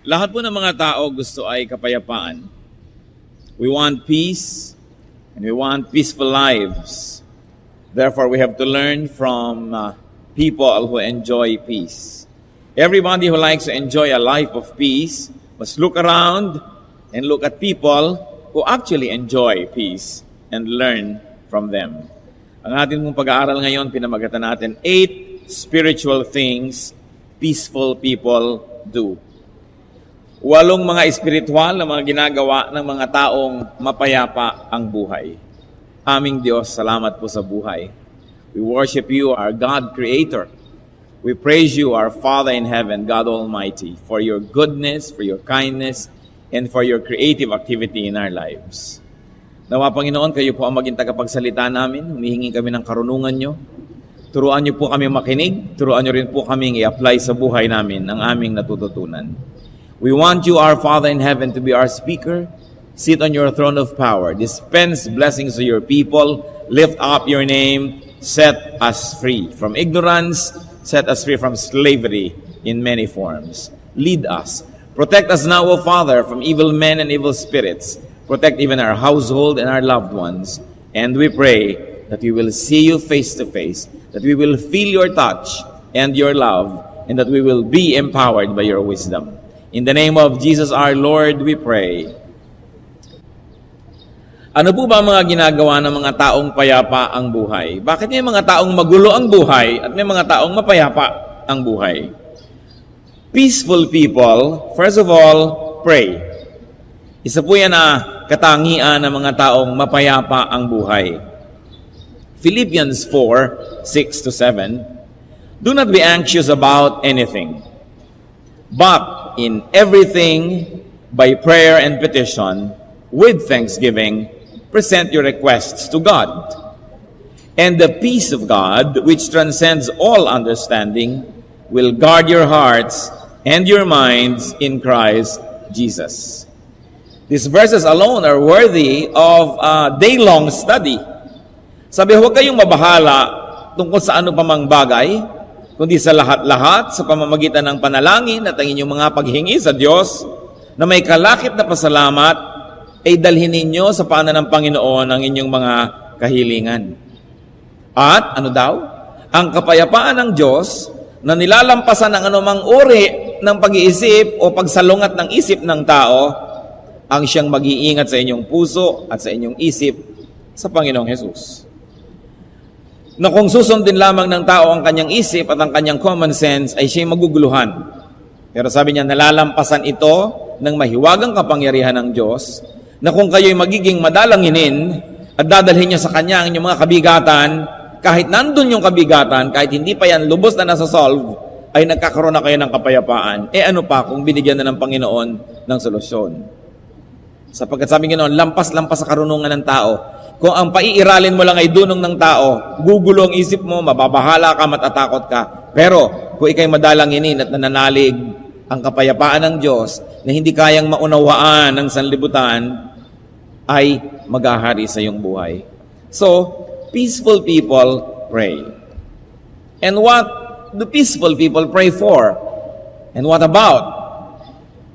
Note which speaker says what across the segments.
Speaker 1: Lahat po ng mga tao gusto ay kapayapaan. We want peace and we want peaceful lives. Therefore, we have to learn from people who enjoy peace. Everybody who likes to enjoy a life of peace must look around and look at people who actually enjoy peace and learn from them. Ang ating mong pag-aaral ngayon, pinamagatan natin 8 spiritual things peaceful people do. 8 mga espiritual na mga ginagawa ng mga taong mapayapa ang buhay. Aming Diyos, salamat po sa buhay. We worship you, our God Creator. We praise you, our Father in heaven, God Almighty, for your goodness, for your kindness, and for your creative activity in our lives. Nawa, Panginoon, kayo po ang maging tagapagsalita namin. Humihingi kami ng karunungan nyo. Turuan nyo po kami makinig. Turuan nyo rin po kami i-apply sa buhay namin ang aming natututunan. We want you, our Father in heaven, to be our speaker. Sit on your throne of power. Dispense blessings to your people. Lift up your name. Set us free from ignorance. Set us free from slavery in many forms. Lead us. Protect us now, O Father, from evil men and evil spirits. Protect even our household and our loved ones. And we pray that we will see you face to face, that we will feel your touch and your love, and that we will be empowered by your wisdom. In the name of Jesus our Lord, we pray. Ano po ba mga ginagawa ng mga taong payapa ang buhay? Bakit may mga taong magulo ang buhay at may mga taong mapayapa ang buhay? Peaceful people, first of all, pray. Isa po yan na katangian ng mga taong mapayapa ang buhay. Philippians 4:6-7, do not be anxious about anything, but in everything, by prayer and petition, with thanksgiving, present your requests to God. And the peace of God, which transcends all understanding, will guard your hearts and your minds in Christ Jesus. These verses alone are worthy of a day-long study. Sabi, huwag kayong mabahala tungkol sa ano pa mang bagay, kundi sa lahat-lahat, sa pamamagitan ng panalangin at ang inyong mga paghingi sa Diyos, na may kalakip na pasalamat, ay dalhin ninyo sa paanan ng Panginoon ang inyong mga kahilingan. At, ano daw? Ang kapayapaan ng Diyos, na nilalampasan ng anumang uri ng pag-iisip o pagsalungat ng isip ng tao, ang siyang mag-iingat sa inyong puso at sa inyong isip sa Panginoong Hesus. Na kung susundin lamang ng tao ang kanyang isip at ang kanyang common sense, ay siya'y maguguluhan. Pero sabi niya, nalalampasan ito ng mahiwagang kapangyarihan ng Diyos, na kung kayo'y magiging madalanginin at dadalhin niya sa kanya ang inyong mga kabigatan, kahit nandun yung kabigatan, kahit hindi pa yan lubos na nasa-solve, ay nagkakaroon na kayo ng kapayapaan. Ano pa kung binigyan na ng Panginoon ng solusyon? Sapagkat sabi Ginoon, lampas-lampas sa karunungan ng tao. Kung ang paiiralin mo lang ay dunong ng tao, gugulo ang isip mo, mababahala ka, matatakot ka. Pero kung ikay madalanginin at nananalig ang kapayapaan ng Diyos na hindi kayang maunawaan ng sanlibutan, ay maghahari sa iyong buhay. So, peaceful people pray. And what do peaceful people pray for? And what about?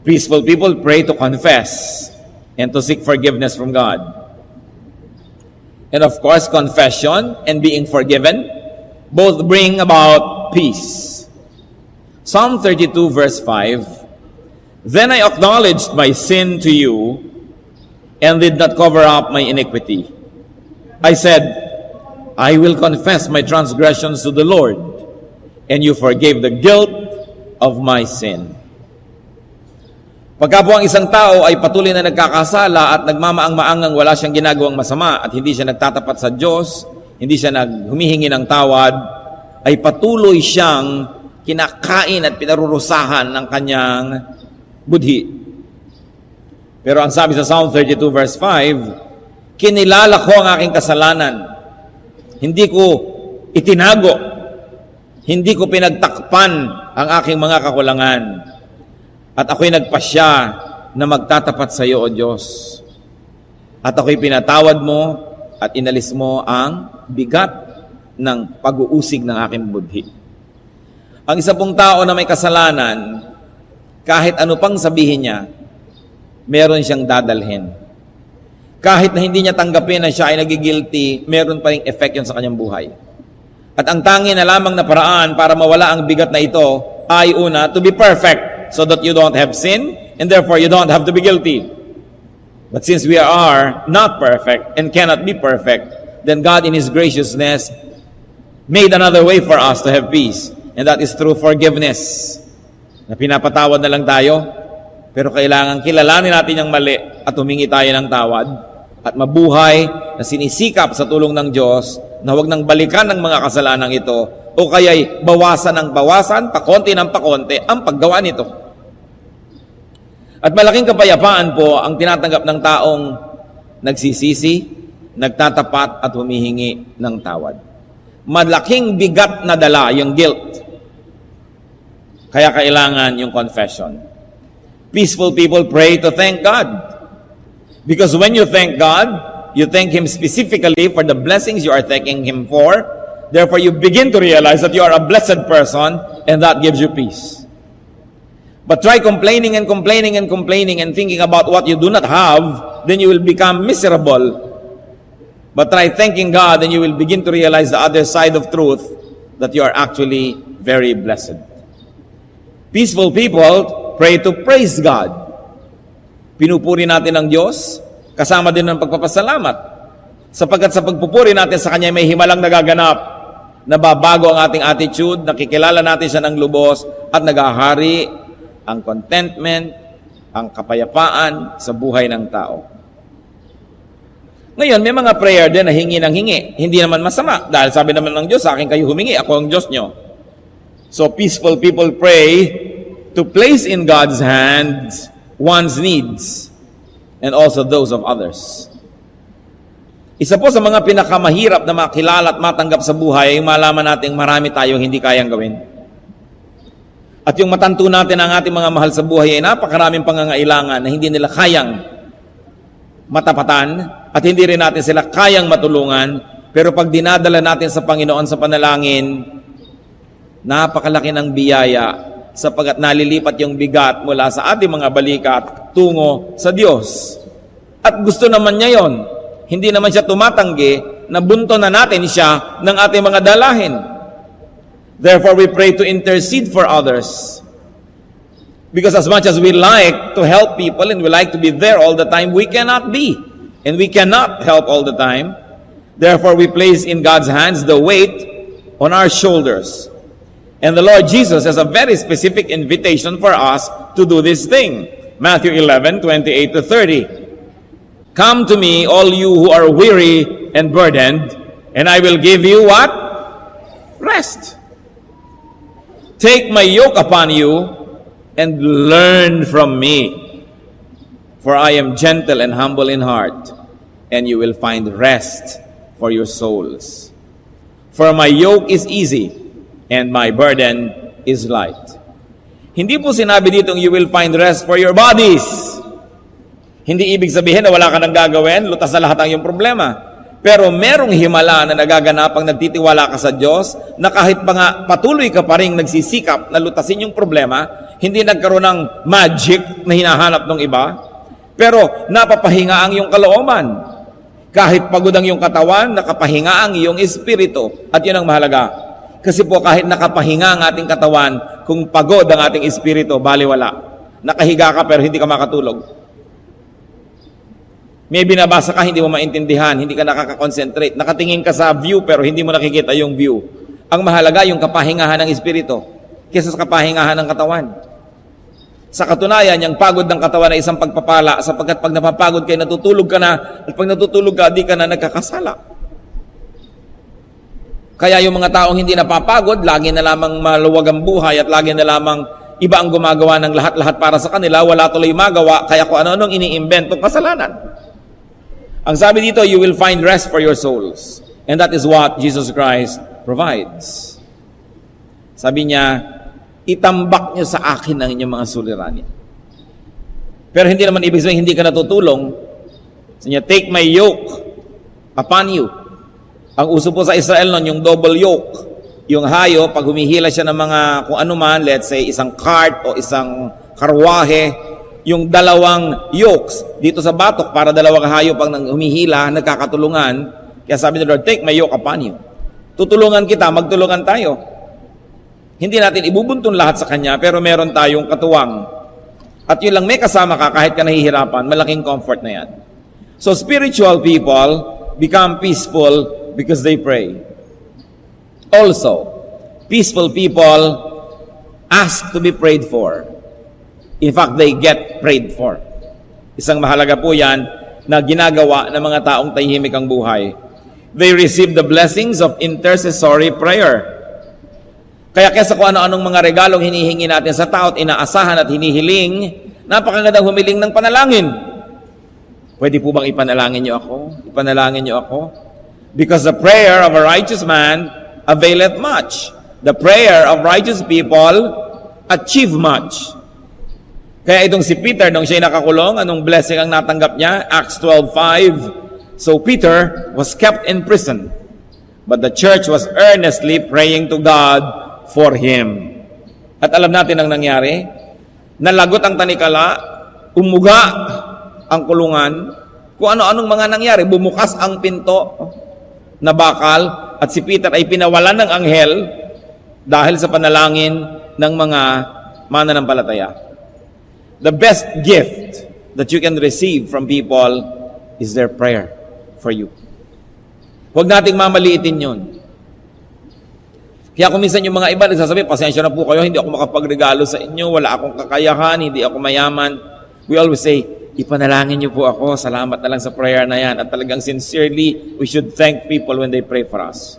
Speaker 1: Peaceful people pray to confess and to seek forgiveness from God. And of course, confession and being forgiven both bring about peace. Psalm 32 verse 5, then I acknowledged my sin to you and did not cover up my iniquity. I said, I will confess my transgressions to the Lord, and you forgave the guilt of my sin. Pagka po ang isang tao ay patuloy na nagkakasala at nagmamaang-maangang wala siyang ginagawang masama at hindi siya nagtatapat sa Diyos, hindi siya humihingi ng tawad, ay patuloy siyang kinakain at pinarurusahan ng kanyang budhi. Pero ang sabi sa Psalm 32 verse 5, kinilala ko ang aking kasalanan. Hindi ko itinago. Hindi ko pinagtakpan ang aking mga kakulangan. At ako'y nagpasya na magtatapat sa iyo, O Diyos. At ako'y pinatawad mo at inalis mo ang bigat ng pag-uusig ng aking budhi. Ang isa pong tao na may kasalanan kahit ano pang sabihin niya, meron siyang dadalhin. Kahit na hindi niya tanggapin na siya ay nagigilty, meron pa ring effect yun sa kanyang buhay. At ang tangi na lamang na paraan para mawala ang bigat na ito ay una, to be perfect so that you don't have sin and therefore you don't have to be guilty. But since we are not perfect and cannot be perfect, then God in His graciousness made another way for us to have peace. And that is through forgiveness. Na pinapatawad na lang tayo, pero kailangan kilalanin natin yung mali at humingi tayo ng tawad at mabuhay na sinisikap sa tulong ng Diyos na huwag nang balikan ng mga kasalanan ito o kaya'y bawasan ng bawasan, pakonti ng pakonti ang paggawa nito. At malaking kapayapaan po ang tinatanggap ng taong nagsisisi, nagtatapat at humihingi ng tawad. Malaking bigat na dala yung guilt. Kaya kailangan yung confession. Peaceful people pray to thank God. Because when you thank God, you thank Him specifically for the blessings you are thanking Him for. Therefore, you begin to realize that you are a blessed person and that gives you peace. But try complaining and complaining and complaining and thinking about what you do not have, then you will become miserable. But try thanking God and you will begin to realize the other side of truth, that you are actually very blessed. Peaceful people pray to praise God. Pinupuri natin ang Diyos, kasama din ng pagpapasalamat. Sapagkat sa pagpupuri natin sa Kanya may himalang nagaganap, nababago ang ating attitude, nakikilala natin siya ng lubos, at nagahari ang contentment, ang kapayapaan sa buhay ng tao. Ngayon, may mga prayer din na hingi ng hingi. Hindi naman masama, dahil sabi naman ng Diyos, sa akin kayo humingi, ako ang Diyos nyo. So peaceful people pray to place in God's hands one's needs and also those of others. Isa po sa mga pinakamahirap na makilala at matanggap sa buhay ay malaman natin marami tayong hindi kayang gawin. At yung matanto natin ang ating mga mahal sa buhay ay napakaraming pangangailangan na hindi nila kayang matapatan at hindi rin natin sila kayang matulungan. Pero pag dinadala natin sa Panginoon sa panalangin, napakalaki ng biyaya sapagkat nalilipat yung bigat mula sa ating mga balikat tungo sa Diyos. At gusto naman niya yon. Hindi naman siya tumatanggi na bunto na natin siya ng ating mga dalahin. Therefore, we pray to intercede for others. Because as much as we like to help people and we like to be there all the time, we cannot be. And we cannot help all the time. Therefore, we place in God's hands the weight on our shoulders. And the Lord Jesus has a very specific invitation for us to do this thing. Matthew 11:28 to 30. Come to me, all you who are weary and burdened, and I will give you what? Rest. Take my yoke upon you and learn from me. For I am gentle and humble in heart, and you will find rest for your souls. For my yoke is easy, and my burden is light. Hindi po sinabi ditong you will find rest for your bodies. Hindi ibig sabihin na wala ka nang gagawin, lutas na lahat ang iyong problema. Pero merong himala na nagaganap pag nagtitiwala ka sa Diyos, na kahit pa nga patuloy ka pa rin nagsisikap na lutasin yung problema, hindi nagkaroon ng magic na hinahanap ng iba, pero napapahinga ang iyong kalooban. Kahit pagod ang iyong katawan, nakapahinga ang iyong espiritu. At yun ang mahalaga. Kasi po kahit nakapahinga ang ating katawan, kung pagod ang ating espiritu, baliwala. Nakahiga ka pero hindi ka makatulog. May binabasa ka, hindi mo maintindihan, hindi ka nakaka-concentrate. Nakatingin ka sa view pero hindi mo nakikita yung view. Ang mahalaga yung kapahingahan ng espiritu kaysa sa kapahingahan ng katawan. Sa katunayan, yung pagod ng katawan ay isang pagpapala sapagkat pag napapagod kayo, natutulog ka na, at pag natutulog ka, di ka na nagkakasala. Kaya yung mga taong hindi napapagod, lagi na lamang maluwag ang buhay at lagi na lamang iba ang gumagawa ng lahat-lahat para sa kanila, wala tuloy magawa, kaya kung ano-anong iniimbentong kasalanan. Ang sabi dito, you will find rest for your souls. And that is what Jesus Christ provides. Sabi niya, itambak niyo sa akin ang inyong mga suliranin. Pero hindi naman ibig sabihin hindi ka natutulong. Sabi niya, take my yoke upon you. Ang uso po sa Israel noon, yung double yoke. Yung hayo, pag humihila siya ng mga kung ano man, let's say isang cart o isang karwahe, yung dalawang yokes dito sa batok para dalawang hayop ang humihila, nagkakatulungan. Kaya sabi ni Lord, take my yoke upon you. Tutulungan kita, magtulungan tayo. Hindi natin ibubuntun lahat sa Kanya, pero meron tayong katuwang. At yun lang, may kasama ka kahit ka nahihirapan, malaking comfort na yan. So spiritual people become peaceful because they pray. Also, peaceful people ask to be prayed for. In fact, they get prayed for. Isang mahalaga po yan na ginagawa ng mga taong tahimik ang buhay. They receive the blessings of intercessory prayer. Kaya kesa kung ano-anong mga regalong hinihingi natin sa tao at inaasahan at hinihiling, napakagandang humiling ng panalangin. Pwede po bang ipanalangin niyo ako? Ipanalangin niyo ako? Because the prayer of a righteous man availeth much. The prayer of righteous people achieve much. Kaya itong si Peter, nung siya'y nakakulong, anong blessing ang natanggap niya? Acts 12:5. So Peter was kept in prison, but the church was earnestly praying to God for him. At alam natin ang nangyari. Nalagot ang tanikala, umuga ang kulungan, kung ano-anong mga nangyari. Bumukas ang pinto na bakal, at si Peter ay pinawalan ng anghel dahil sa panalangin ng mga mananampalataya. The best gift that you can receive from people is their prayer for you. Huwag nating mamaliitin yun. Kaya kung minsan yung mga iba nagsasabi, pasensya na po kayo, hindi ako makapagregalo sa inyo, wala akong kakayahan, hindi ako mayaman. We always say, ipanalangin niyo po ako, salamat na lang sa prayer na yan. At talagang sincerely, we should thank people when they pray for us.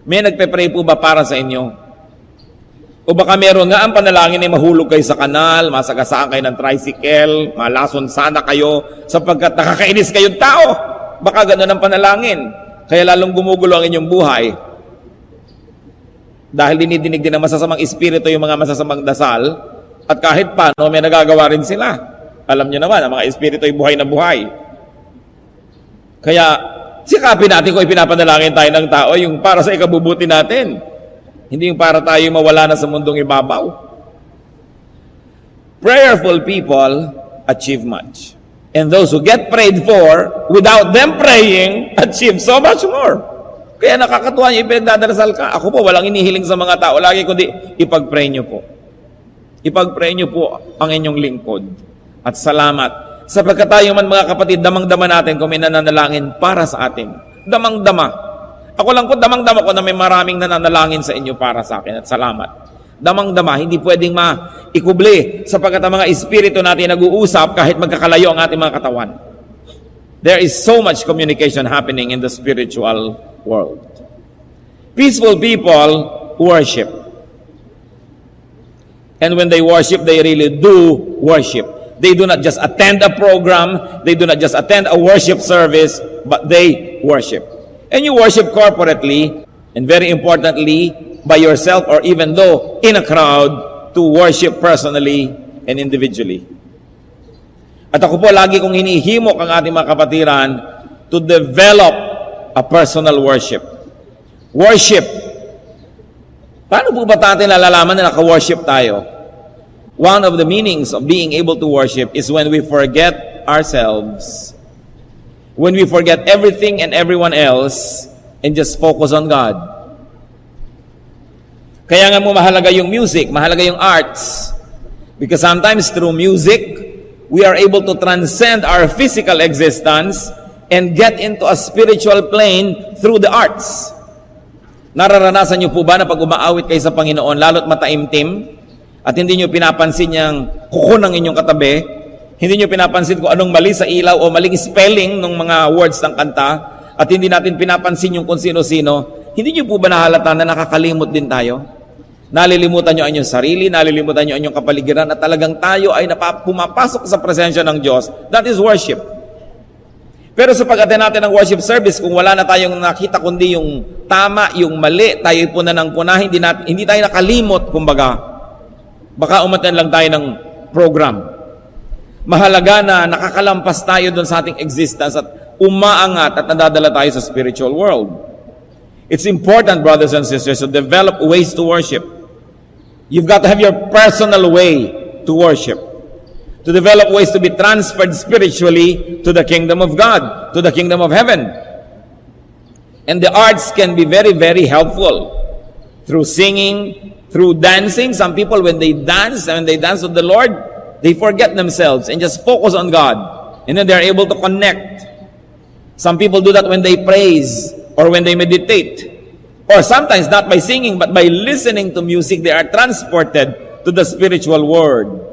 Speaker 1: May nagpe-pray po ba para sa inyo? O baka meron nga ang panalangin ay mahulog kayo sa kanal, masagasaan kayo ng tricycle, malason sana kayo sapagkat nakakainis kayong tao. Baka gano'n ang panalangin. Kaya lalong gumugulo ang inyong buhay. Dahil dinidinig din ng masasamang espiritu yung mga masasamang dasal, at kahit paano may nagagawa rin sila. Alam nyo naman, ang mga espiritu ay buhay na buhay. Kaya sikapin natin kung ipinapanalangin tayo ng tao yung para sa ikabubuti natin. Hindi yung para tayo mawala na sa mundong ibabaw. Prayerful people achieve much. And those who get prayed for, without them praying, achieve so much more. Kaya nakakatuwa niyo, ipinagdadarasal ka. Ako po, walang inihiling sa mga tao. Lagi kundi, ipag-pray niyo po. Ipag-pray niyo po ang inyong lingkod. At salamat. Sapagkat tayo man mga kapatid, damang-dama natin kung may nananalangin para sa atin. Damang-dama. Ako lang po, damang-dama ko na may maraming nananalangin sa inyo para sa akin at salamat. Damang-dama, hindi pwedeng maikubli sapagkat ang mga espiritu natin nag-uusap kahit magkakalayo ang ating mga katawan. There is so much communication happening in the spiritual world. Peaceful people worship. And when they worship, they really do worship. They do not just attend a program, they do not just attend a worship service, but they worship. And you worship corporately, and very importantly, by yourself or even though in a crowd, to worship personally and individually. At ako po, lagi kong hinihimok ang ating mga kapatiran to develop a personal worship. Worship. Paano po ba natin nalalaman na naka-worship tayo? One of the meanings of being able to worship is when we forget ourselves. When we forget everything and everyone else and just focus on God. Kaya nga mo mahalaga yung music, mahalaga yung arts. Because sometimes through music, we are able to transcend our physical existence and get into a spiritual plane through the arts. Nararanasan niyo po ba na pag umaawit kayo sa Panginoon, lalo't mataimtim, at hindi niyo pinapansin yung kuko ng inyong katabi, hindi niyo pinapansin kung anong mali sa ilaw o maling spelling ng mga words ng kanta, at hindi natin pinapansin yung kung sino-sino, hindi niyo po ba nahalata na nakakalimot din tayo? Nalilimutan niyo ang inyong sarili, nalilimutan niyo ang inyong kapaligiran, at talagang tayo ay pumapasok sa presensya ng Diyos. That is worship. Pero sa pag-attend natin ng worship service, kung wala na tayong nakita kundi yung tama, yung mali, tayo po na ng puna, hindi tayo nakalimot, kumbaga. Baka umattend lang tayo ng program. Mahalaga na nakakalampas tayo doon sa ating existence at umaangat at nadadala tayo sa spiritual world. It's important, brothers and sisters, to develop ways to worship. You've got to have your personal way to worship, to develop ways to be transferred spiritually to the kingdom of God, to the kingdom of heaven. And the arts can be very, very helpful through singing, through dancing. Some people, when they dance with the Lord, they forget themselves and just focus on God. And then they're able to connect. Some people do that when they praise or when they meditate. Or sometimes not by singing, but by listening to music, they are transported to the spiritual world,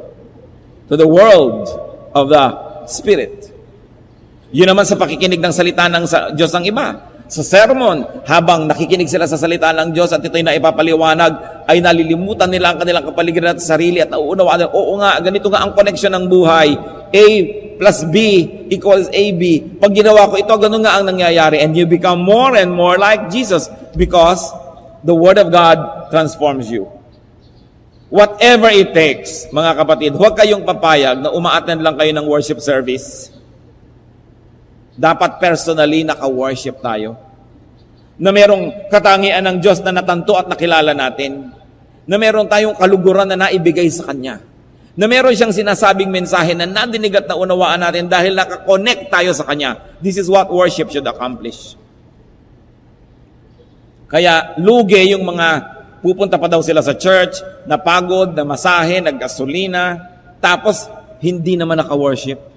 Speaker 1: to the world of the Spirit. Yun naman sa pakikinig ng salita ng Diyos ng iba. Sa sermon, habang nakikinig sila sa salita ng Diyos at ito'y naipapaliwanag, ay nalilimutan nila ang kanilang kapaligiran at sarili at nauunawaan, oo nga, ganito nga ang connection ng buhay. A plus B equals AB. Pag ginawa ko ito, ganun nga ang nangyayari. And you become more and more like Jesus because the Word of God transforms you. Whatever it takes, mga kapatid, huwag kayong papayag na uma-attend lang kayo ng worship service. Dapat personally naka-worship tayo. Na merong katangian ng Diyos na natanto at nakilala natin. Na meron tayong kaluguran na naibigay sa Kanya. Na meron siyang sinasabing mensahe na nadinig at naunawaan natin dahil nakakonect tayo sa Kanya. This is what worship should accomplish. Kaya lugi yung mga pupunta pa daw sila sa church, napagod, na masahe, naggasolina, tapos hindi naman naka-worship.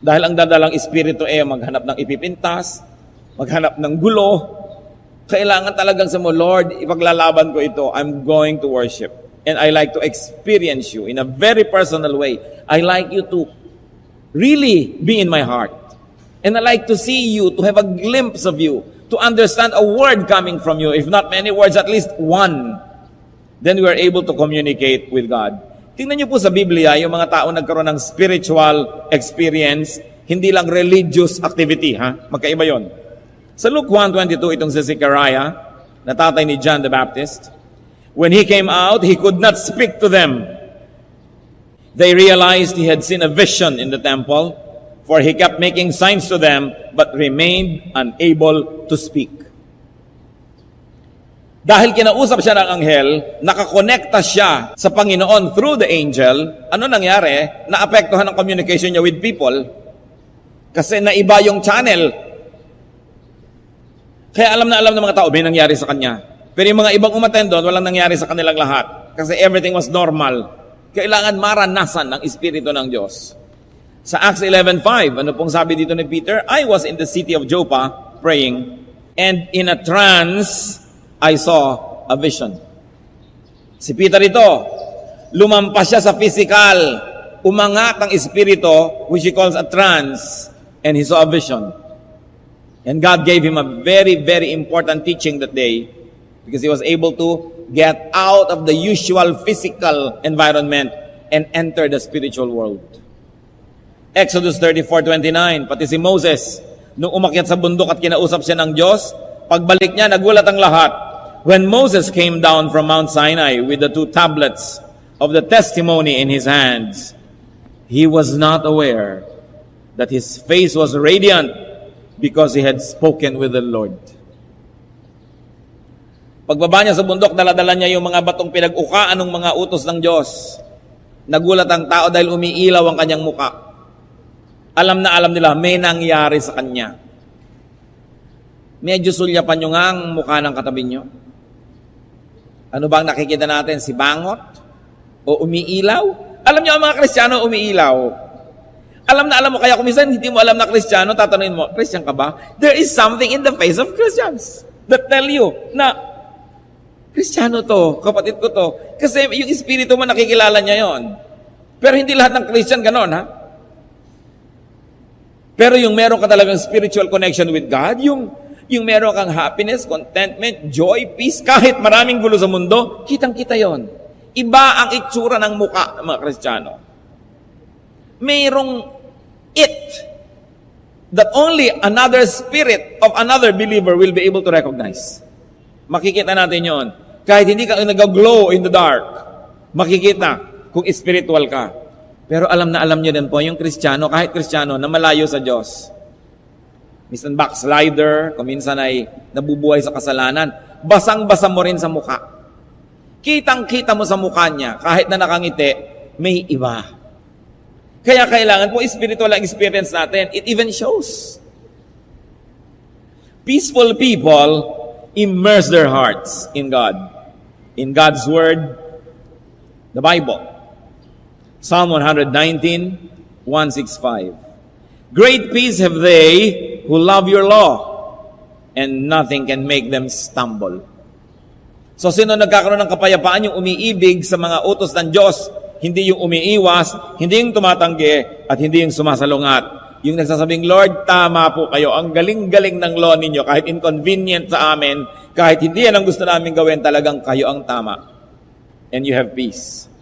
Speaker 1: Dahil ang dadalang espiritu maghanap ng ipipintas, maghanap ng gulo. Kailangan talagang sa mo, Lord, ipaglalaban ko ito. I'm going to worship. And I like to experience you in a very personal way. I like you to really be in my heart. And I like to see you, to have a glimpse of you, to understand a word coming from you. If not many words, at least one. Then we are able to communicate with God. Tingnan niyo po sa Biblia, yung mga tao nagkaroon ng spiritual experience, hindi lang religious activity, ha? Magkaiba yon. Sa Luke 1:22, itong si Zechariah, na tatay ni John the Baptist, when he came out, he could not speak to them. They realized he had seen a vision in the temple, for he kept making signs to them, but remained unable to speak. Dahil kinausap siya ng anghel, nakakonekta siya sa Panginoon through the angel, ano nangyari? Naapektuhan ang communication niya with people kasi naiba yung channel. Kaya alam na alam ng mga tao, may nangyari sa kanya. Pero yung mga ibang umattend doon, walang nangyari sa kanilang lahat. Kasi everything was normal. Kailangan maranasan ng Espiritu ng Diyos. Sa Acts 11:5, ano pong sabi dito ni Peter? I was in the city of Joppa praying, and in a trance, I saw a vision. Si Peter ito, lumampas siya sa physical, umangat ang espiritu, which he calls a trance, and he saw a vision. And God gave him a very, very important teaching that day because he was able to get out of the usual physical environment and enter the spiritual world. Exodus 34:29, pati si Moses, nung umakyat sa bundok at kinausap siya ng Diyos, pagbalik niya, nagulat ang lahat. When Moses came down from Mount Sinai with the 2 tablets of the testimony in his hands, he was not aware that his face was radiant because he had spoken with the Lord. Pagbaba niya sa bundok, daladala niya yung mga batong pinag-ukaan ng mga utos ng Diyos. Nagulat ang tao dahil umiilaw ang kanyang muka. Alam na alam nila, may nangyari sa kanya. Medyo sulyapan nyo nga ang mukha ng katabi nyo. Ano bang nakikita natin? Si bangot? O umiilaw? Alam nyo ang mga Kristiyano umiilaw. Alam na alam mo, kaya kung minsan hindi mo alam na Kristiyano, tatanungin mo, Christian ka ba? There is something in the face of Christians that tell you na Kristiyano to, kapatid ko to. Kasi yung espiritu mo nakikilala niya yon. Pero hindi lahat ng Christian ganon, ha? Pero yung meron ka talagang spiritual connection with God, yung meron kang happiness, contentment, joy, peace, kahit maraming gulo sa mundo, kitang-kita yon. Iba ang itsura ng muka ng mga Kristiyano. Mayroong it that only another spirit of another believer will be able to recognize. Makikita natin yon. Kahit hindi ka nag-glow in the dark, makikita kung spiritual ka. Pero alam na alam nyo din po, yung Kristiyano, kahit Kristiyano, na malayo sa Diyos, minsan backslider, kung minsan ay nabubuhay sa kasalanan, basang-basa mo rin sa mukha. Kitang-kita mo sa mukha niya, kahit na nakangiti, may iba. Kaya kailangan po spiritual ang experience natin. It even shows. Peaceful people immerse their hearts in God. In God's Word, the Bible. Psalm 119, 165. Great peace have they who love your law, and nothing can make them stumble. So sino nagkakaroon ng kapayapaan? Yung umiibig sa mga utos ng Diyos, hindi yung umiiwas, hindi yung tumatanggi, at hindi yung sumasalungat. Yung nagsasabing, Lord, tama po kayo. Ang galing-galing ng law ninyo, kahit inconvenient sa amin, kahit hindi yan ang gusto namin gawin, talagang kayo ang tama. And you have peace.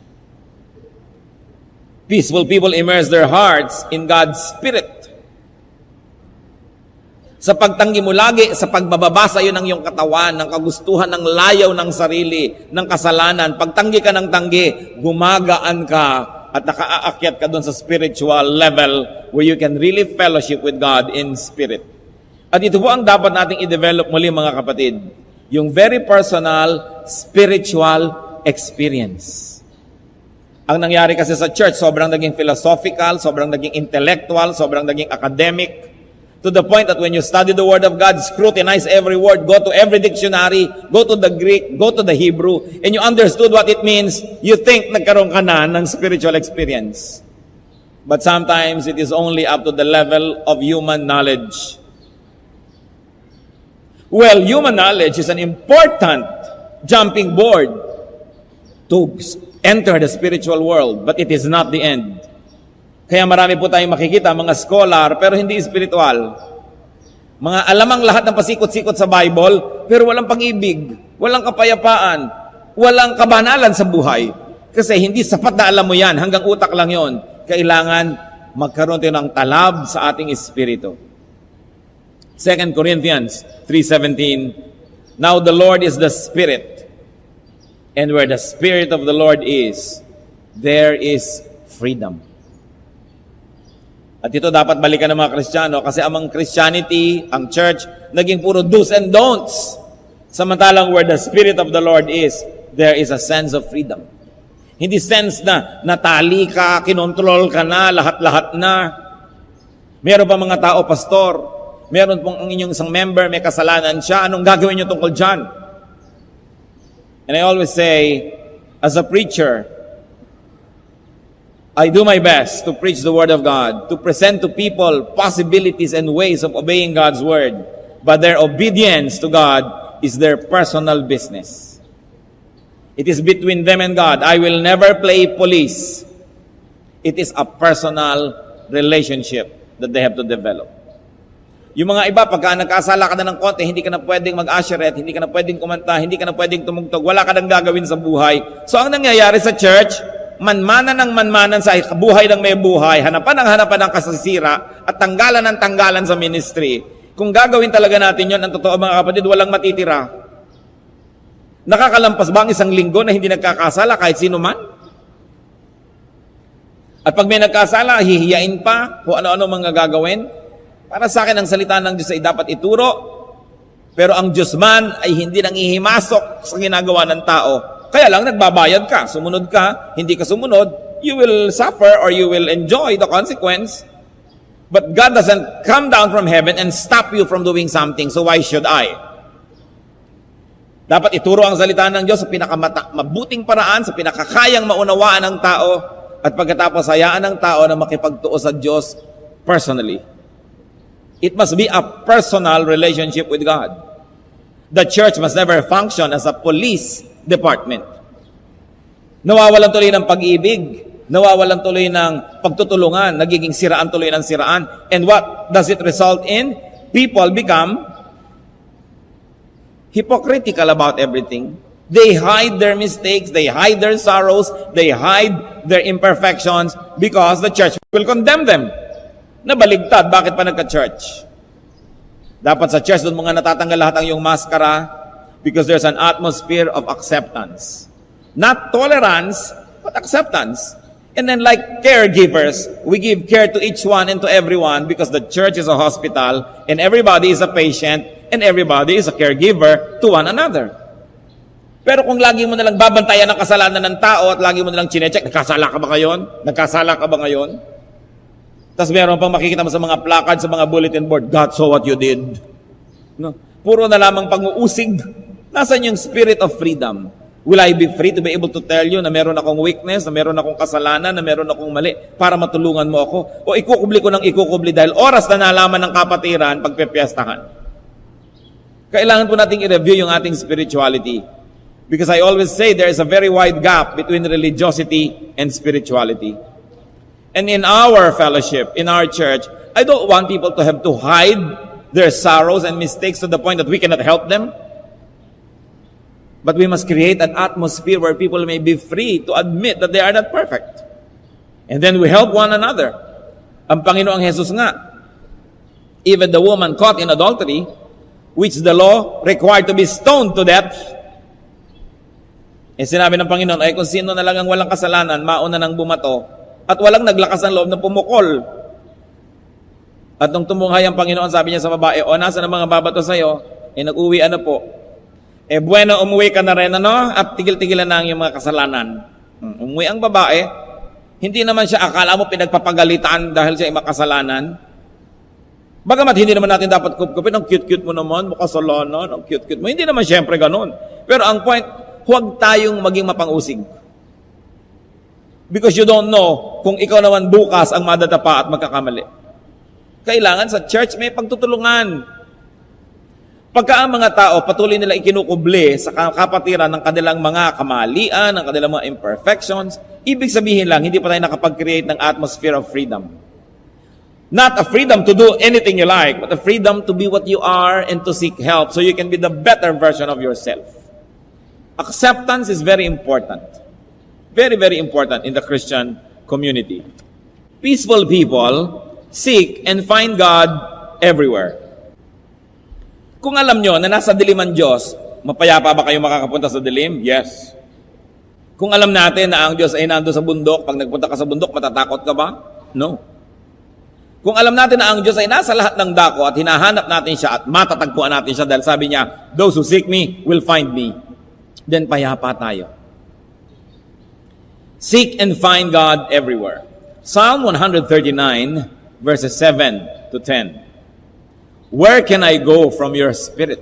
Speaker 1: Peaceful people immerse their hearts in God's Spirit. Sa pagtanggi mo lagi, sa pagbababa sa iyo ng iyong katawan, ng kagustuhan, ng layaw ng sarili, ng kasalanan, pagtanggi ka ng tanggi, gumagaan ka at nakaakyat ka doon sa spiritual level where you can really fellowship with God in spirit. At ito po ang dapat nating i-develop muli mga kapatid, yung very personal spiritual experience. Ang nangyari kasi sa church, sobrang naging philosophical, sobrang naging intellectual, sobrang naging academic, to the point that when you study the Word of God, scrutinize every word, go to every dictionary, go to the Greek, go to the Hebrew, and you understood what it means, you think nagkaroon ka na ng spiritual experience. But sometimes it is only up to the level of human knowledge. Well, human knowledge is an important jumping board to enter the spiritual world, but it is not the end. Kaya marami po tayong makikita, mga scholar, pero hindi spiritual. Mga alamang lahat ng pasikot-sikot sa Bible, pero walang pag-ibig, walang kapayapaan, walang kabanalan sa buhay. Kasi hindi sapat na alam mo yan, hanggang utak lang yon. Kailangan magkaroon tayo ng talab sa ating espiritu. 2 Corinthians 3:17, Now the Lord is the Spirit, and where the Spirit of the Lord is, there is freedom. At ito dapat balikan ng mga Kristiyano kasi among Christianity, ang church, naging puro do's and don'ts. Samantalang where the Spirit of the Lord is, there is a sense of freedom. Hindi sense na natali ka, kinontrol ka na, lahat-lahat na. Meron pa mga tao, pastor, meron pong ang inyong isang member, may kasalanan siya, anong gagawin niyo tungkol dyan? And I always say, as a preacher, I do my best to preach the Word of God, to present to people possibilities and ways of obeying God's Word. But their obedience to God is their personal business. It is between them and God. I will never play police. It is a personal relationship that they have to develop. Yung mga iba, pagka nagkasala ka na ng konti, hindi ka na pwedeng mag-usherette, hindi ka na pwedeng kumanta, hindi ka na pwedeng tumugtog, wala ka nang gagawin sa buhay. So ang nangyayari sa church, manmanan ng manmanan sa buhay ng may buhay, hanapan ng kasasira, at tanggalan ng tanggalan sa ministry. Kung gagawin talaga natin yon, ang totoo mga kapatid, walang matitira. Nakakalampas ba ang isang linggo na hindi nagkakasala kahit sino man? At pag may nagkasala, hihiyain pa kung ano-ano mga gagawin. Para sa akin, ang salita ng Diyos ay dapat ituro, pero ang Diyos man ay hindi nang ihimasok sa ginagawa ng tao. Kaya lang, nagbabayad ka. Sumunod ka, hindi ka sumunod, you will suffer or you will enjoy the consequence. But God doesn't come down from heaven and stop you from doing something, so why should I? Dapat ituro ang salita ng Diyos sa pinakamabuting paraan, sa pinakakayang maunawaan ng tao, at pagkatapos hayaan ng tao na makipagtuo sa Diyos personally. It must be a personal relationship with God. The church must never function as a police department. Nawawalan tuloy ng pag-ibig, nawawalan tuloy ng pagtutulungan, nagiging siraan tuloy ng siraan. And what does it result in? People become hypocritical about everything. They hide their mistakes, they hide their sorrows, they hide their imperfections because the church will condemn them. Nabaligtad, bakit pa nagka-church? Dapat sa church doon mga natatanggal lahat ang iyong maskara, because there's an atmosphere of acceptance. Not tolerance, but acceptance. And then like caregivers, we give care to each one and to everyone because the church is a hospital and everybody is a patient and everybody is a caregiver to one another. Pero kung lagi mo nalang babantayan ang kasalanan ng tao at lagi mo nalang chinecheck, nagkasala ka ba ngayon? Nagkasala ka ba ngayon? Tapos meron pang makikita mo sa mga placard, sa mga bulletin board, God saw what you did. No? Puro na lamang pang-uusig. Nasaan yung spirit of freedom? Will I be free to be able to tell you na meron akong weakness, na meron akong kasalanan, na meron akong mali para matulungan mo ako? O ikukubli ko ng ikukubli dahil oras na nalaman ng kapatiran pagpepiestahan. Kailangan po nating i-review yung ating spirituality. Because I always say there is a very wide gap between religiosity and spirituality. And in our fellowship, in our church, I don't want people to have to hide their sorrows and mistakes to the point that we cannot help them. But we must create an atmosphere where people may be free to admit that they are not perfect. And then we help one another. Ang Panginoong Jesus nga, even the woman caught in adultery, which the law required to be stoned to death, sinabi ng Panginoon, ay kung sino na lang ang walang kasalanan, mauna nang bumato, at walang naglakas ng loob na pumukol. At nung tumunghay ang Panginoon, sabi niya sa babae, o nasa ng mga babato sa'yo, nag-uwi po. Bueno, umuwi ka na rin, at tigil-tigilan na ang iyong mga kasalanan. Umuwi ang babae, hindi naman siya akala mo pinagpapagalitan dahil siya ay makasalanan. Bagamat hindi naman natin dapat kupkupin, ang cute-cute mo naman, makasalanan, ang cute-cute mo. Hindi naman siyempre ganun. Pero ang point, huwag tayong maging mapang-usig. Because you don't know kung ikaw naman bukas ang madadapa at magkakamali. Kailangan sa church may pagtutulungan. Pagka ang mga tao patuloy nila ikinukubli sa kapatiran ng kanilang mga kamalian, ng kanilang mga imperfections, ibig sabihin lang, hindi pa tayo nakapag-create ng atmosphere of freedom. Not a freedom to do anything you like, but a freedom to be what you are and to seek help so you can be the better version of yourself. Acceptance is very important. Very, very important in the Christian community. Peaceful people seek and find God everywhere. Kung alam nyo na nasa dilim ang Diyos, mapayapa ba kayo makakapunta sa dilim? Yes. Kung alam natin na ang Diyos ay nando sa bundok, pag nagpunta ka sa bundok, matatakot ka ba? No. Kung alam natin na ang Diyos ay nasa lahat ng dako at hinahanap natin siya at matatagpuan natin siya dahil sabi niya, those who seek me will find me, then payapa tayo. Seek and find God everywhere. Psalm 139, verses 7 to 10. Where can I go from your spirit?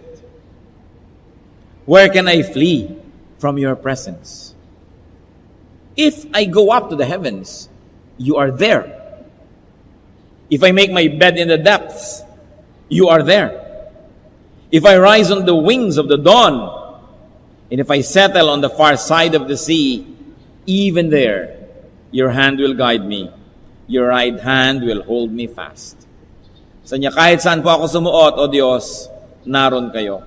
Speaker 1: Where can I flee from your presence? If I go up to the heavens, you are there. If I make my bed in the depths, you are there. If I rise on the wings of the dawn, and if I settle on the far side of the sea, even there, your hand will guide me. Your right hand will hold me fast. Sa niya, kahit saan po ako sumuot, O Diyos, naroon kayo.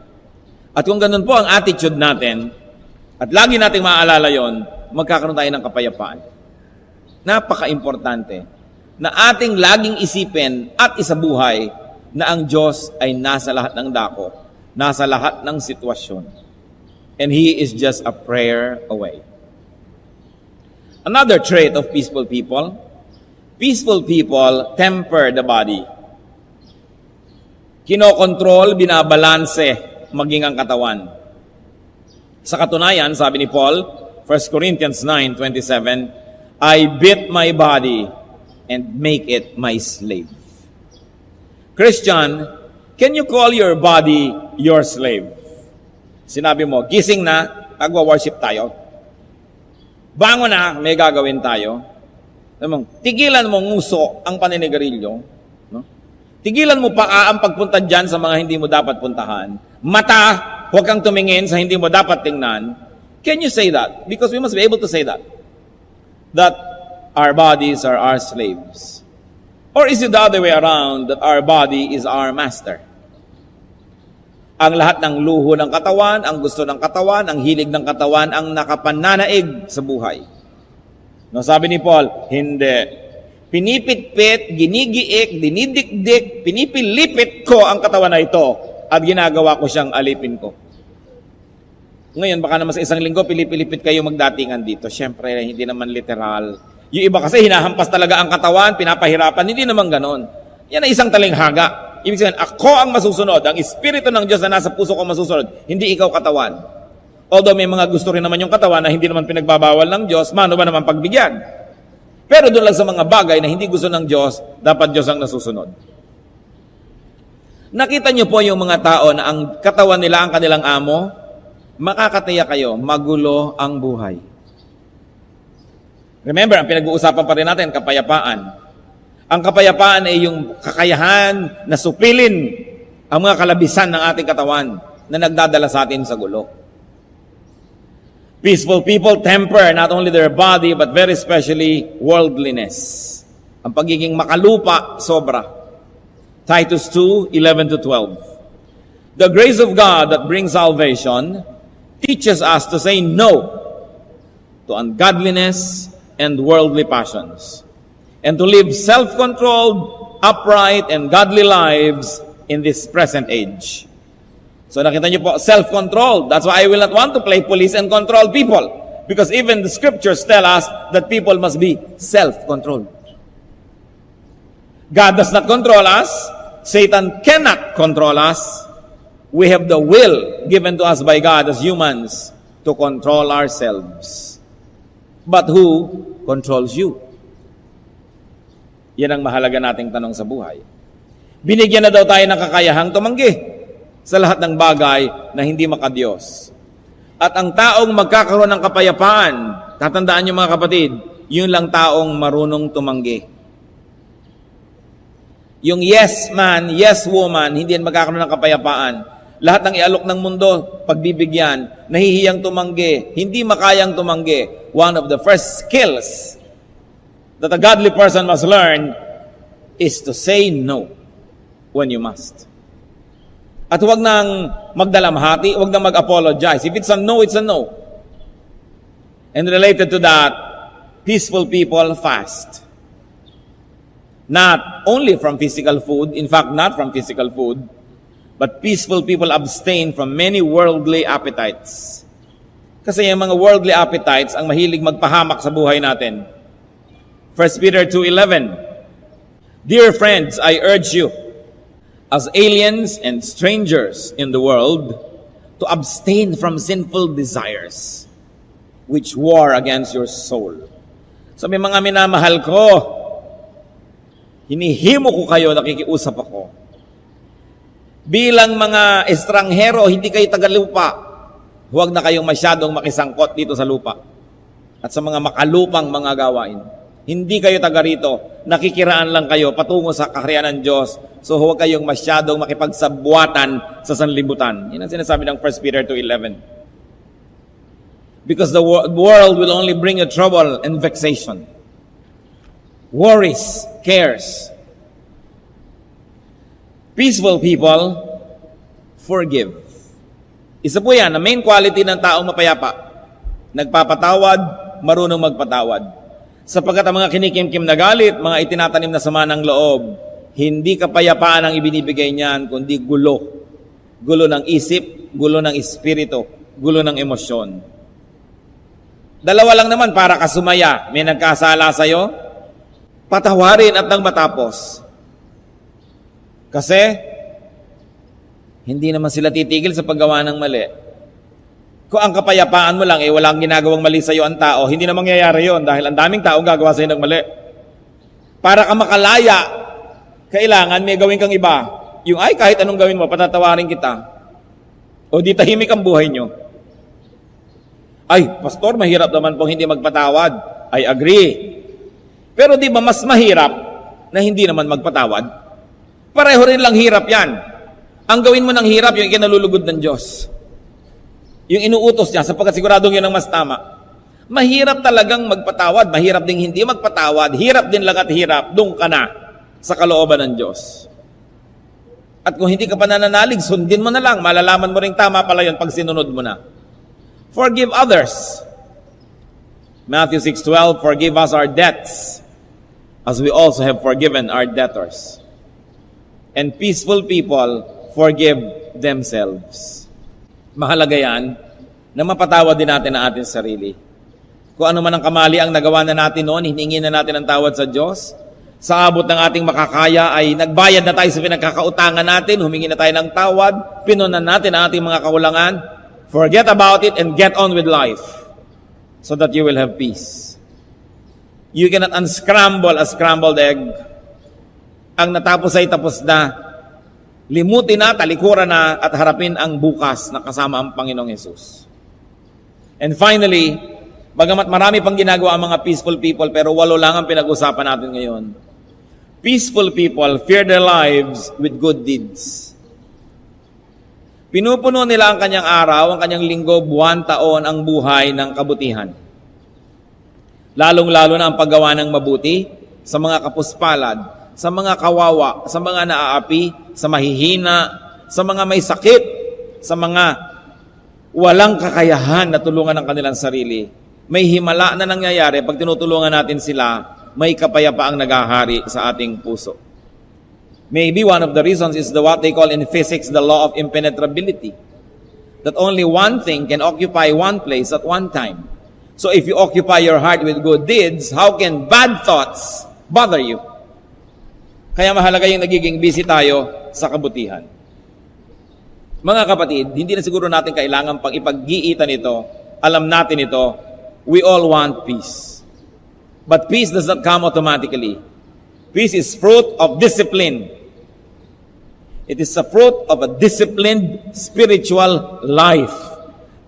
Speaker 1: At kung ganun po ang attitude natin, at lagi nating maalala yon, magkakaroon tayo ng kapayapaan. Napaka-importante na ating laging isipin at isabuhay na ang Diyos ay nasa lahat ng dako, nasa lahat ng sitwasyon. And He is just a prayer away. Another trait of peaceful people temper the body. Kinokontrol, binabalanse, maging ang katawan. Sa katunayan, sabi ni Paul, 1 Corinthians 9:27, I beat my body and make it my slave. Christian, can you call your body your slave? Sinabi mo, gising na, magwa-worship tayo. Bangon na, may gagawin tayo. Tigilan mo nguso ang paninigarilyo. Tigilan mo pa ang pagpunta dyan sa mga hindi mo dapat puntahan. Mata, huwag kang tumingin sa hindi mo dapat tingnan. Can you say that? Because we must be able to say that. That our bodies are our slaves. Or is it the other way around, that our body is our master? Ang lahat ng luho ng katawan, ang gusto ng katawan, ang hilig ng katawan, ang nakapananaig sa buhay. No, sabi ni Paul, hindi. Pinipitpit, ginigiik, dinidikdik, pinipilipit ko ang katawan na ito at ginagawa ko siyang alipin ko. Ngayon, baka naman sa isang linggo, pilipilipit kayo magdatingan dito. Siyempre, hindi naman literal. Yung iba kasi hinahampas talaga ang katawan, pinapahirapan. Hindi naman ganon. Yan ay isang talinghaga. Ibig sabihin, ako ang masusunod. Ang Espiritu ng Diyos na nasa puso ko masusunod. Hindi ikaw katawan. Although may mga gusto rin naman yung katawan na hindi naman pinagbabawal ng Diyos, mano ba naman pagbigyan? Pero doon lang sa mga bagay na hindi gusto ng Diyos, dapat Diyos ang nasusunod. Nakita niyo po yung mga tao na ang katawan nila ang kanilang amo, makakatiyak kayo, magulo ang buhay. Remember, ang pinag-uusapan pa rin natin, kapayapaan. Ang kapayapaan ay yung kakayahan na supilin ang mga kalabisan ng ating katawan na nagdadala sa atin sa gulo. Peaceful people temper not only their body but very especially worldliness. Ang pagiging makalupa, sobra. Titus 2:11-12. The grace of God that brings salvation teaches us to say no to ungodliness and worldly passions, and to live self-controlled, upright, and godly lives in this present age. So nakita niyo po, self-controlled. That's why I will not want to play police and control people. Because even the scriptures tell us that people must be self-controlled. God does not control us. Satan cannot control us. We have the will given to us by God as humans to control ourselves. But who controls you? Yan ang mahalaga nating tanong sa buhay. Binigyan na daw tayo ng kakayahang tumanggi sa lahat ng bagay na hindi makadiyos. At ang taong magkakaroon ng kapayapaan, tatandaan niyo mga kapatid, yun lang taong marunong tumanggi. Yung yes man, yes woman, hindi yan magkakaroon ng kapayapaan. Lahat ng ialok ng mundo, pagbibigyan, nahihiyang tumanggi, hindi makayang tumanggi. One of the first skills that a godly person must learn is to say no when you must. At huwag nang magdalamhati, huwag nang mag-apologize. If it's a no, it's a no. And related to that, peaceful people fast. Not only from physical food, in fact, not from physical food, but peaceful people abstain from many worldly appetites. Kasi yung mga worldly appetites ang mahilig magpahamak sa buhay natin. 1 Peter 2:11. Dear friends, I urge you, as aliens and strangers in the world, to abstain from sinful desires, which war against your soul. Sabi mga minamahal ko, hinihimo ko kayo, nakikiusap ako. Bilang mga estranghero, hindi kayo tagalupa. Huwag na kayong masyadong makisangkot dito sa lupa at sa mga makalupang mga gawain. Hindi kayo taga rito, nakikiraan lang kayo patungo sa kaharian ng Diyos. So huwag kayong masyadong makipagsabuatan sa sanlibutan. Yan ang sinasabi ng 1 Peter 2:11. Because the world will only bring you trouble and vexation. Worries, cares. Peaceful people forgive. Isa po yan, ang main quality ng taong mapayapa. Nagpapatawad, marunong magpatawad. Sapagkat ang mga kinikimkim na galit, mga itinatanim na sama ng loob, hindi kapayapaan ang ibinibigay niyan, kundi gulo. Gulo ng isip, gulo ng espiritu, gulo ng emosyon. Dalawa lang naman para kasumaya. May nagkasala sa'yo, patawarin at nang matapos. Kasi, hindi naman sila titigil sa paggawa ng mali. Kung ang kapayapaan mo lang, walang ginagawang mali sa iyo ang tao, hindi na mangyayari yon dahil ang daming taong gagawa sa iyo ng mali. Para ka makalaya, kailangan may gawin kang iba. Yung ay, kahit anong gawin mo, patatawarin kita. O di tahimik ang buhay nyo. Ay, pastor, mahirap naman pong hindi magpatawad. I agree. Pero di ba mas mahirap na hindi naman magpatawad? Pareho rin lang hirap yan. Ang gawin mo ng hirap, yung ikinalulugod ng Diyos. Yung inuutos niya, sapagkat siguradong yun ang mas tama. Mahirap talagang magpatawad, mahirap ding hindi magpatawad, hirap din lang at hirap, doon ka na sa kalooban ng Diyos. At kung hindi ka pa nananalig, sundin mo na lang, malalaman mo rin tama pala yun pag sinunod mo na. Forgive others. Matthew 6:12, forgive us our debts, as we also have forgiven our debtors. And peaceful people forgive themselves. Mahalaga yan na mapatawad din natin ang ating sarili. Kung ano man ang kamali ang nagawa na natin noon, hiningi na natin ang tawad sa Diyos. Sa abot ng ating makakaya ay nagbayad na tayo sa pinagkakautangan natin, humingi na tayo ng tawad, pinunan natin ang ating mga kakulangan. Forget about it and get on with life so that you will have peace. You cannot unscramble a scrambled egg. Ang natapos ay tapos na. Limutin na, talikuran na, at harapin ang bukas na kasama ang Panginoong Hesus. And finally, bagamat marami pang ginagawa ang mga peaceful people, pero 8 lang ang pinag-usapan natin ngayon. Peaceful people fear their lives with good deeds. Pinupuno nila ang kanyang araw, ang kanyang linggo, buwan, taon, ang buhay ng kabutihan. Lalong-lalo na ang paggawa ng mabuti sa mga kapuspalad, sa mga kawawa, sa mga naaapi, sa mahihina, sa mga may sakit, sa mga walang kakayahan na tulungan ang kanilang sarili. May himala na nangyayari pag tinutulungan natin sila, may kapayapaang naghahari sa ating puso. Maybe one of the reasons is what they call in physics the law of impenetrability. That only one thing can occupy one place at one time. So if you occupy your heart with good deeds, how can bad thoughts bother you? Kaya mahalaga yung nagiging busy tayo sa kabutihan. Mga kapatid, hindi na siguro natin kailangan pang ipag-iitan ito. Alam natin ito. We all want peace. But peace does not come automatically. Peace is fruit of discipline. It is a fruit of a disciplined spiritual life.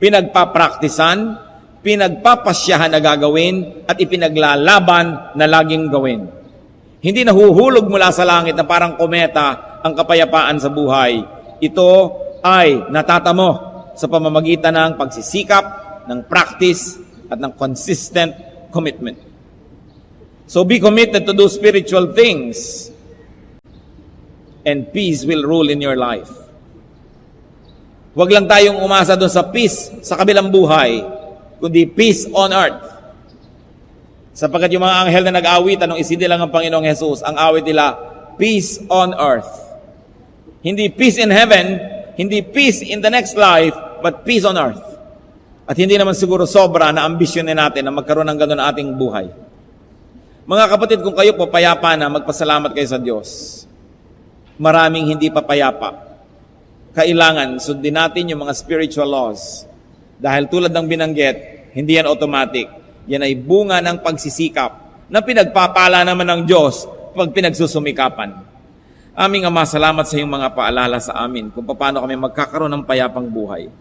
Speaker 1: Pinagpapraktisan, pinagpapasyahan na gagawin, at ipinaglalaban na laging gawin. Hindi nahuhulog mula sa langit na parang kometa ang kapayapaan sa buhay. Ito ay natatamo sa pamamagitan ng pagsisikap, ng practice, at ng consistent commitment. So be committed to do spiritual things, and peace will rule in your life. Huwag lang tayong umasa doon sa peace sa kabilang buhay, kundi peace on earth. Sapagkat yung mga anghel na nag-awitan nung isinilang ang Panginoong Hesus, ang awit nila, peace on earth. Hindi peace in heaven, hindi peace in the next life, but peace on earth. At hindi naman siguro sobra na ambisyon natin na magkaroon ng gano'n na ating buhay. Mga kapatid, kung kayo po payapa na, magpasalamat kayo sa Diyos. Maraming hindi pa payapa. Kailangan sundin natin yung mga spiritual laws. Dahil tulad ng binanggit, hindi yan automatic. Yan ay bunga ng pagsisikap na pinagpapala naman ng Diyos pag pinagsusumikapan. Aming Ama, salamat sa iyong mga paalala sa amin kung paano kami magkakaroon ng payapang buhay.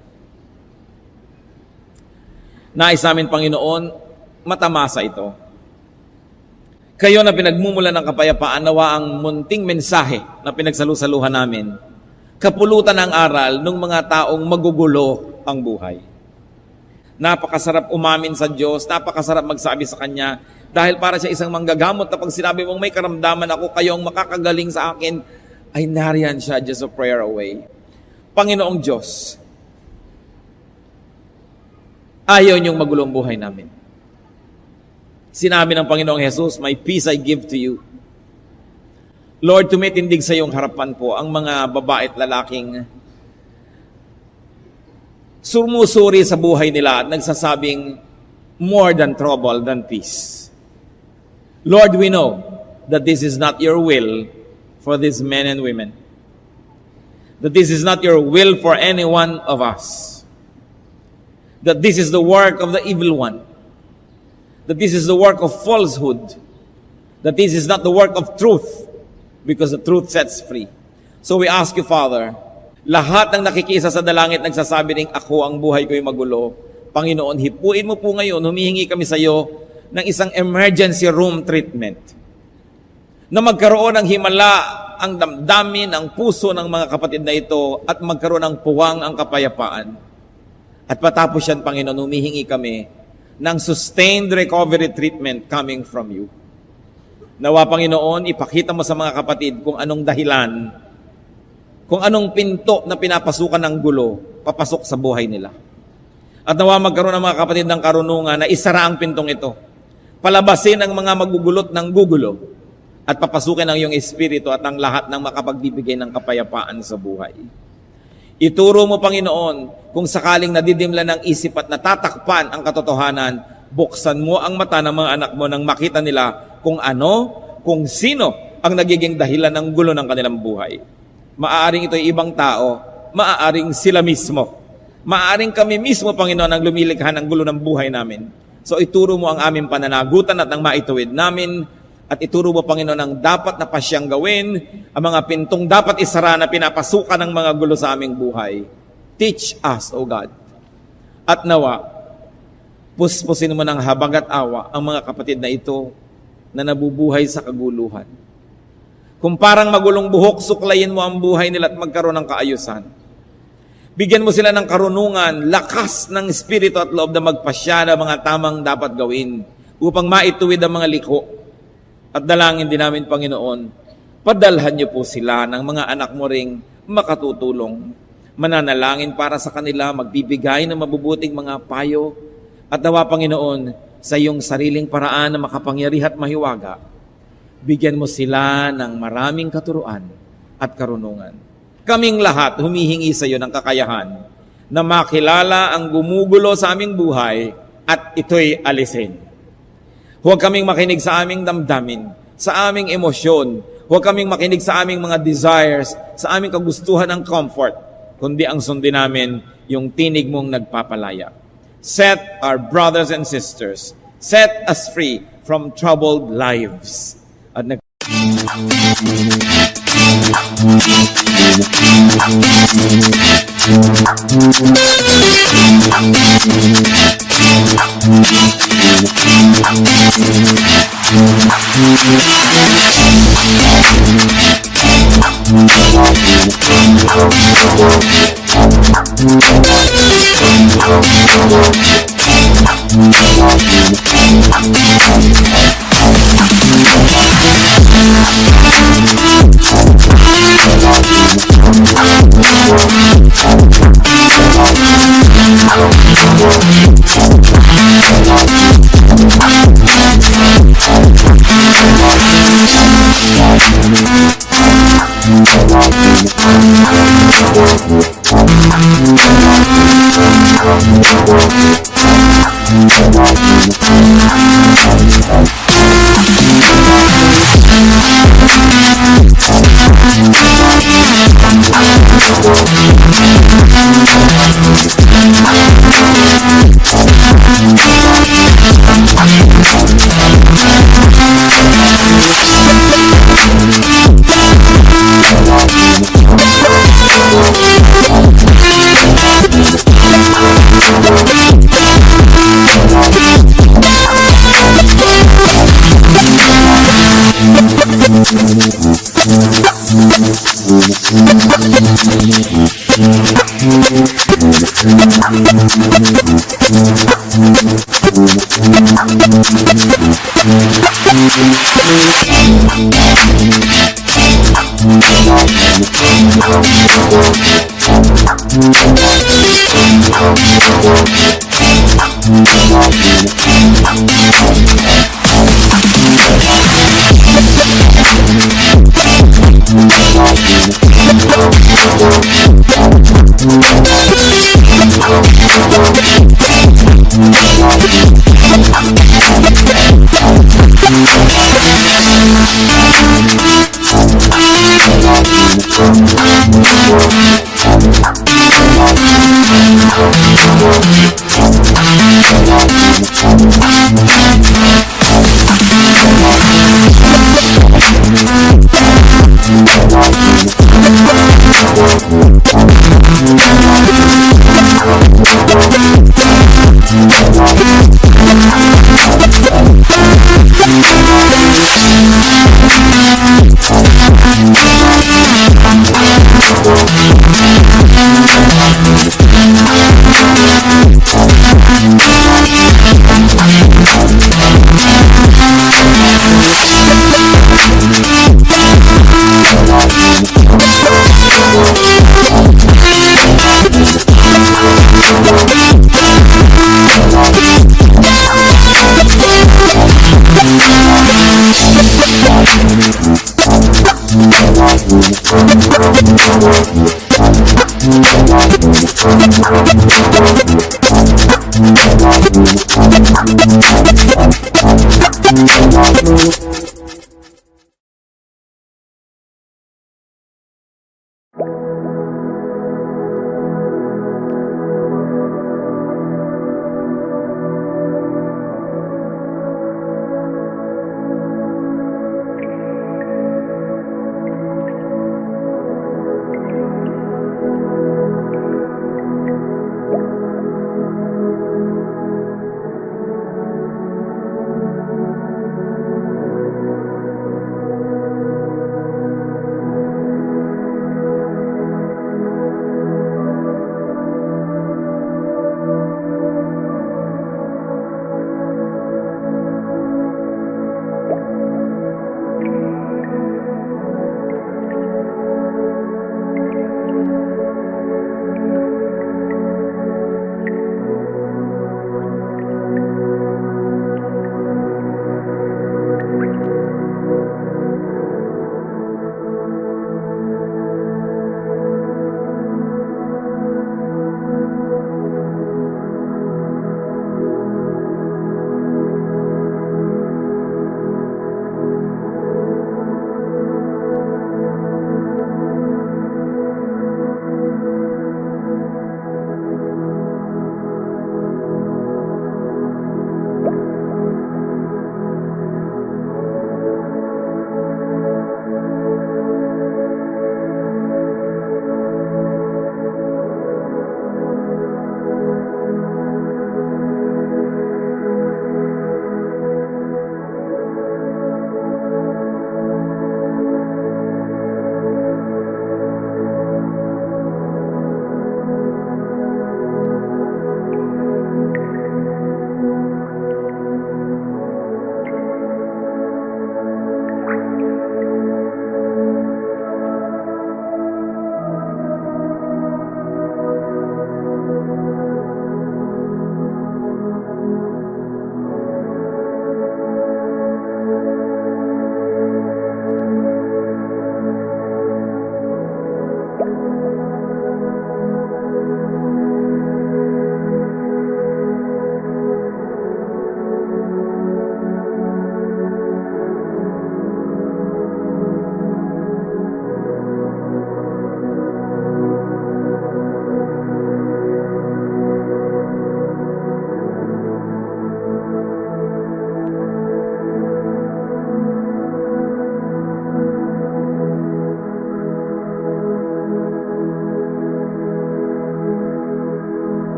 Speaker 1: Nais namin, Panginoon, matamasa ito. Kayo na pinagmumula ng kapayapaan, nawa ang munting mensahe na pinagsalusaluhan namin, kapulutan ng aral ng mga taong magugulo ang buhay. Napakasarap umamin sa Diyos, napakasarap magsabi sa Kanya, dahil para siya isang manggagamot na pag sinabi mong may karamdaman ako, kayo ang makakagaling sa akin, ay nariyan siya just a prayer away. Panginoong Diyos, ayaw niyong magulong buhay namin. Sinabi ng Panginoong Hesus, my peace I give to you. Lord, tumitindig sa iyong harapan po ang mga babae at lalaking sumusuri sa buhay nila at nagsasabing more than trouble than peace. Lord, we know that this is not your will for these men and women. That this is not your will for any one of us. That this is the work of the evil one. That this is the work of falsehood. That this is not the work of truth, because the truth sets free. So we ask you, Father, lahat ng nakikisa sa dalangit nagsasabi ring ako ang buhay ko'y magulo. Panginoon, hipuin mo po ngayon, humihingi kami sa iyo ng isang emergency room treatment. Na magkaroon ng himala ang damdamin, ang puso ng mga kapatid na ito at magkaroon ng puwang ang kapayapaan. At patapos yan, Panginoon, humihingi kami ng sustained recovery treatment coming from you. Nawa, Panginoon, ipakita mo sa mga kapatid kung anong dahilan, kung anong pinto na pinapasukan ng gulo, papasok sa buhay nila. At nawa magkaroon ng mga kapatid ng karunungan na isara ang pintong ito. Palabasin ang mga magugulot ng gugulo at papasukin ang iyong espiritu at ang lahat ng makapagbibigay ng kapayapaan sa buhay. Ituro mo, Panginoon, kung sakaling nadidimla ng isip at natatakpan ang katotohanan, buksan mo ang mata ng mga anak mo nang makita nila kung ano, kung sino ang nagiging dahilan ng gulo ng kanilang buhay. Maaaring ito'y ibang tao, maaaring sila mismo. Maaring kami mismo, Panginoon, ang lumilikha ng gulo ng buhay namin. So ituro mo ang aming pananagutan at ang maituwid namin, at ituro mo, Panginoon, ang dapat na pasyang gawin, ang mga pintong dapat isara na pinapasukan ng mga gulo sa aming buhay. Teach us, O God. At nawa, puspusin mo ng habag at awa ang mga kapatid na ito na nabubuhay sa kaguluhan. Kung parang magulong buhok, suklayin mo ang buhay nila at magkaroon ng kaayusan. Bigyan mo sila ng karunungan, lakas ng espiritu at loob na magpasya ng mga tamang dapat gawin upang maituwid ang mga liko. At dalangin din namin, Panginoon, padalhan niyo po sila ng mga anak mo ring makatutulong. Mananalangin para sa kanila, magbibigay ng mabubuting mga payo. At nawa, Panginoon, sa iyong sariling paraan na makapangyarihan at mahiwaga, bigyan mo sila ng maraming katuruan at karunungan. Kaming lahat humihingi sa iyo ng kakayahan na makilala ang gumugulo sa aming buhay at ito'y alisin. Huwag kaming makinig sa aming damdamin, sa aming emosyon. Huwag kaming makinig sa aming mga desires, sa aming kagustuhan ng comfort, kundi ang sundin namin yung tinig mong nagpapalaya. Set our brothers and sisters, set us free from troubled lives. At